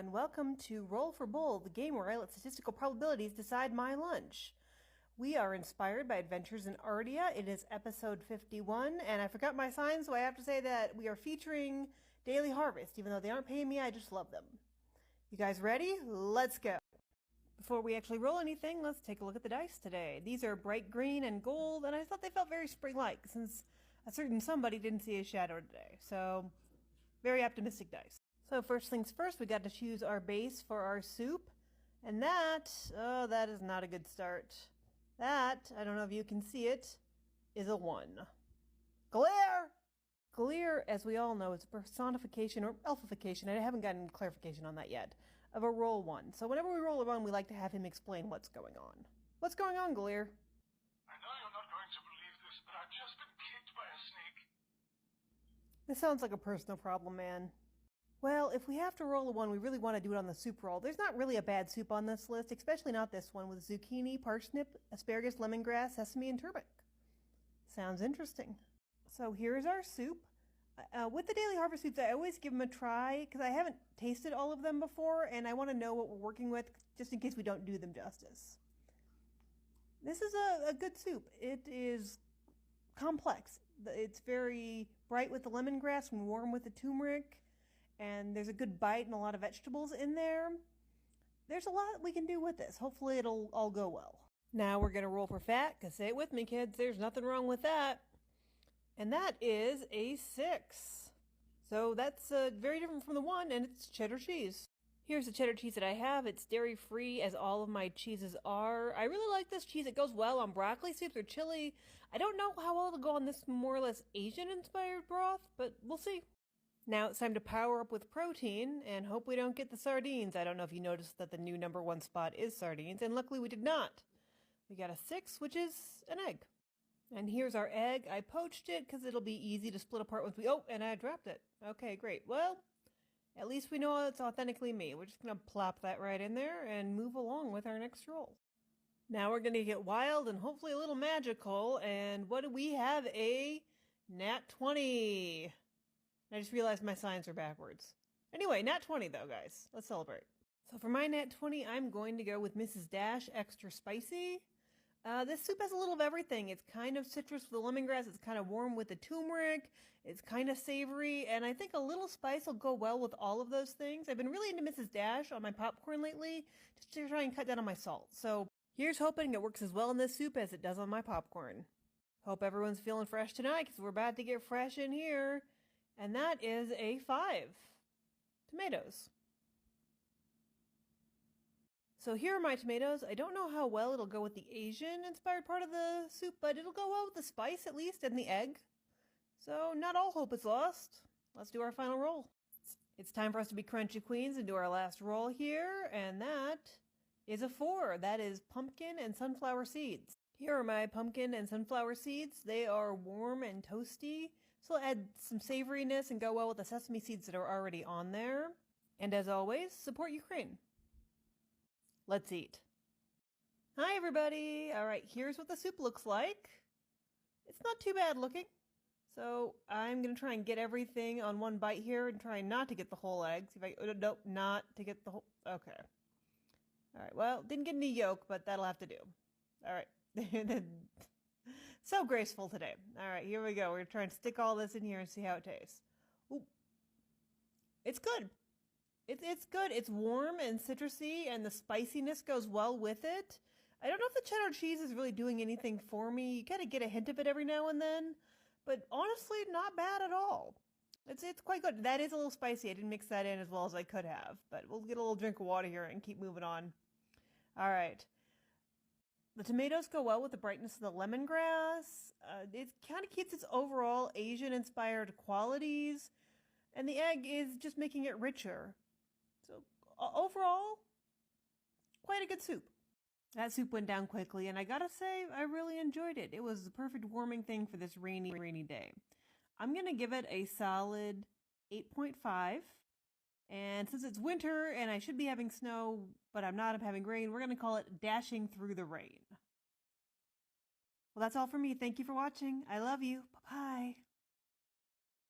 and welcome to Roll for Bowl, the game where I let statistical probabilities decide my lunch. We are inspired by Adventures in Ardia. It is episode 51, and I forgot my sign, so I have to say that we are featuring Daily Harvest. Even though they aren't paying me, I just love them. You guys ready? Let's go! Before we actually roll anything, let's take a look at the dice today. These are bright green and gold, and I thought they felt very spring-like, since a certain somebody didn't see a shadow today. So, very optimistic dice. So first things first, we got to choose our base for our soup. And that is not a good start. That, I don't know if you can see it, is a 1. Glare! Glare, as we all know, is a personification or alphification, I haven't gotten clarification on that yet, of a roll 1. So whenever we roll a 1, we like to have him explain what's going on. What's going on, Glare? I know you're not going to believe this, but I've just been kicked by a snake. This sounds like a personal problem, man. Well, if we have to roll a 1, we really want to do it on the soup roll. There's not really a bad soup on this list, especially not this one, with zucchini, parsnip, asparagus, lemongrass, sesame, and turmeric. Sounds interesting. So here's our soup. With the Daily Harvest soups, I always give them a try, because I haven't tasted all of them before, and I want to know what we're working with, just in case we don't do them justice. This is a good soup. It is complex. It's very bright with the lemongrass and warm with the turmeric. And there's a good bite and a lot of vegetables in there. There's a lot we can do with this. Hopefully it'll all go well. Now we're going to roll for fat, because say it with me, kids, there's nothing wrong with that. And that is a 6. So that's very different from the 1, and it's cheddar cheese. Here's the cheddar cheese that I have. It's dairy-free, as all of my cheeses are. I really like this cheese. It goes well on broccoli soups or chili. I don't know how well it'll go on this more or less Asian-inspired broth, but we'll see. Now it's time to power up with protein and hope we don't get the sardines. I don't know if you noticed that the new #1 spot is sardines, and luckily we did not. We got a 6, which is an egg. And here's our egg. I poached it because it'll be easy to split apart once and I dropped it. Okay, great. Well, at least we know it's authentically me. We're just going to plop that right in there and move along with our next roll. Now we're going to get wild and hopefully a little magical. And what do we have? A nat 20. I just realized my signs are backwards. Anyway, nat 20 though, guys. Let's celebrate. So for my nat 20, I'm going to go with Mrs. Dash Extra Spicy. This soup has a little of everything. It's kind of citrus with the lemongrass. It's kind of warm with the turmeric. It's kind of savory. And I think a little spice will go well with all of those things. I've been really into Mrs. Dash on my popcorn lately, just to try and cut down on my salt. So here's hoping it works as well in this soup as it does on my popcorn. Hope everyone's feeling fresh tonight, because we're about to get fresh in here. And that is a 5. Tomatoes. So here are my tomatoes. I don't know how well it'll go with the Asian-inspired part of the soup, but it'll go well with the spice at least and the egg. So not all hope is lost. Let's do our final roll. It's time for us to be crunchy queens and do our last roll here, and that is a 4. That is pumpkin and sunflower seeds. Here are my pumpkin and sunflower seeds. They are warm and toasty, so I'll add some savoriness and go well with the sesame seeds that are already on there. And as always, support Ukraine. Let's eat. Hi everybody! Alright, here's what the soup looks like. It's not too bad looking. So I'm going to try and get everything on one bite here and try not to get the whole egg. See if I, nope, not to get the whole, okay. Alright, well, didn't get any yolk, but that'll have to do. Alright. So graceful today. Alright, here we go. We're going to try and stick all this in here and see how it tastes. Ooh. It's good. It's good. It's warm and citrusy, and the spiciness goes well with it. I don't know if the cheddar cheese is really doing anything for me. You kind of get a hint of it every now and then, but honestly, not bad at all. It's quite good. That is a little spicy. I didn't mix that in as well as I could have, but we'll get a little drink of water here and keep moving on. All right. The tomatoes go well with the brightness of the lemongrass. It kind of keeps its overall Asian-inspired qualities, and the egg is just making it richer. So overall, quite a good soup. That soup went down quickly, and I gotta say, I really enjoyed it. It was the perfect warming thing for this rainy day. I'm gonna give it a solid 8.5. And since it's winter and I should be having snow, but I'm not, I'm having rain, we're gonna call it Dashing Through the Rain. Well, that's all for me. Thank you for watching. I love you. Bye-bye.